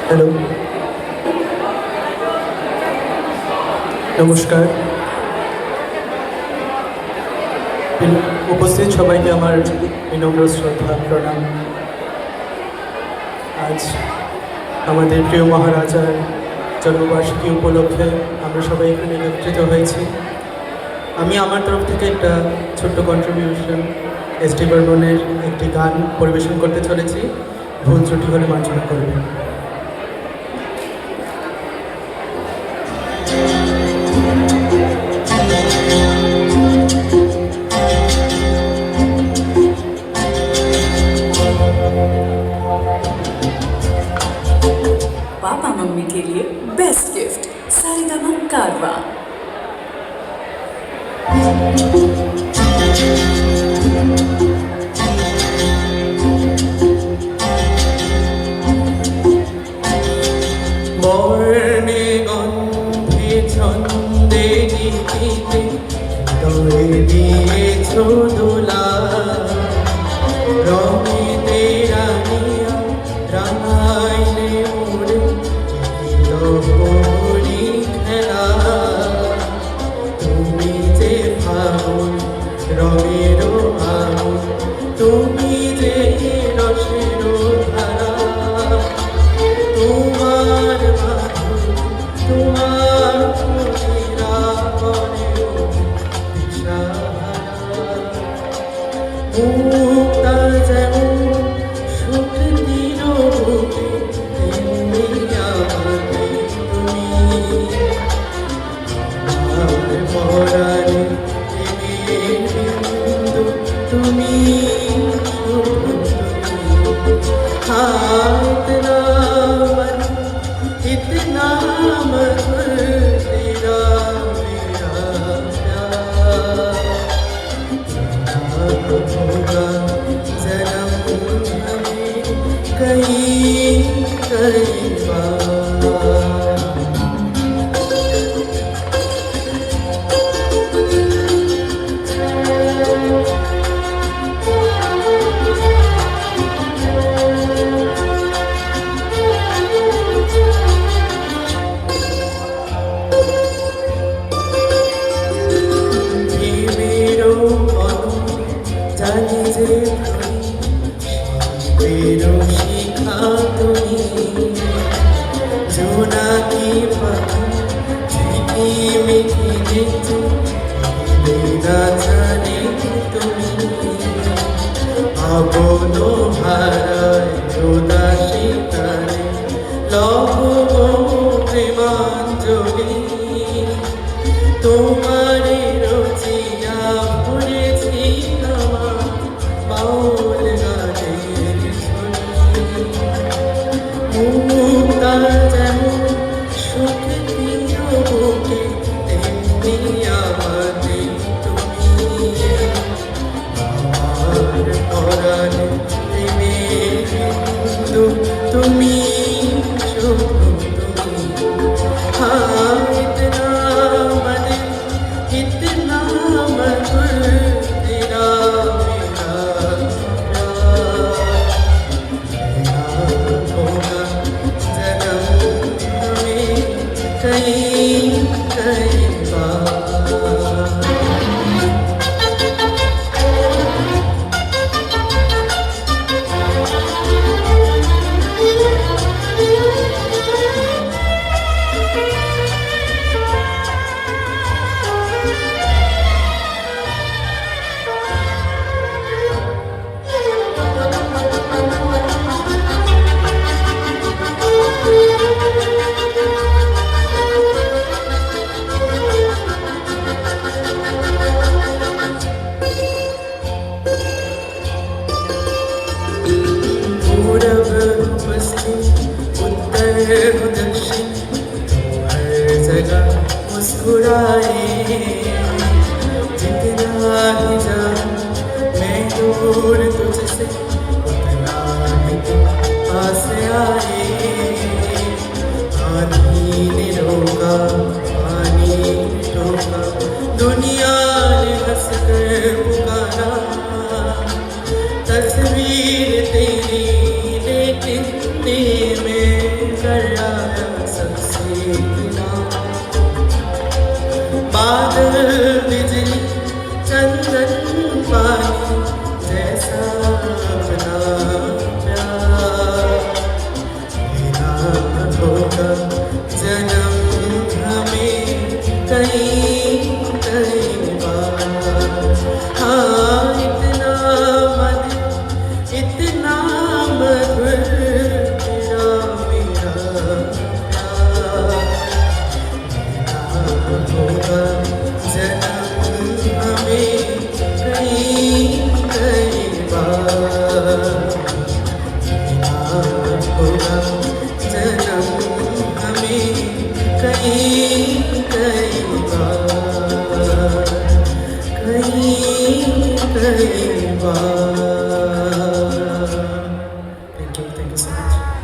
Hello, নমস্কার। উপস্থিত সবাইকে আমার বিনম্র শ্রদ্ধা প্রণাম। আজ আমাদের প্রিয় মহারাজার জন্মবার্ষিকী উপলক্ষে আমরা সবাই এখানে একত্রিত হয়েছি। আমি আমার তরফ থেকে একটা ছোট্ট কন্ট্রিবিউশন এস.টি. বর্মনের একটি গান পরিবেশন করতে চলেছি। ভুল ত্রুটি হলে মার্জনা করবেন। पापा मम्मी के लिए बेस्ट गिफ्ट सारेगामा कारवा। বর্ণে গন্ধে ছন্দে গীতিতে তরে দিয়েছ দোলা, রঙেতে রাঙিয়া রাঙাইলে মোরে হরি খেলা। তুমি যে ফাগুন রঙেরও আগুন, তুমি যে রসের ধারা, তোমার মাধুর তোমার মদিরা করে মুক্তা যেমন সুখ দিল বুকে, তেমনি আমাকে তুমি আমার পরাণে প্রেমের বিন্দু, তুমি इतना मधुर तेरा मेरा प्यार, होगा जन्म हमें कई कई बार। জানি যে শিখা তুমি জোনাকি পাখি ঝিকি মিঠি দেখছো না জানে তুমি আপন হারায় উদাসী তারে লভ প্রেমাঞ্জলি তোমারে রচিয়া পড়েছি আমার বাউল গানের মুক্তা যেমন সুখ দিও বুকে, তেমনি আমাকে তুমি আমার পরাণে প্রেমের বিন্দু, তুমি শুধু তুমি। इतना मधुर तेरा मेरा प्यार, होगा जन्म हमें कई कई बार। उत्तर दक्षिण हर जगह मुस्कुराए, जितना ही जाऊं मैं दूर तुझसे उतना ही तू पास आए। आंधी ने रोका पानी ने टोका, दुनिया ने हंस कर पुकारा, तस्वीर तेरी लेकिन में कर बादल बिजली चंदन पानी जैसा अपना प्यार बिना होगा जन्म हमें कई कई बार हाँ इतना मधुर तेरा मेरा प्यार होगा जन्म हमें कई कई बार होगा जन्म हमें कई कई बार कई कई बार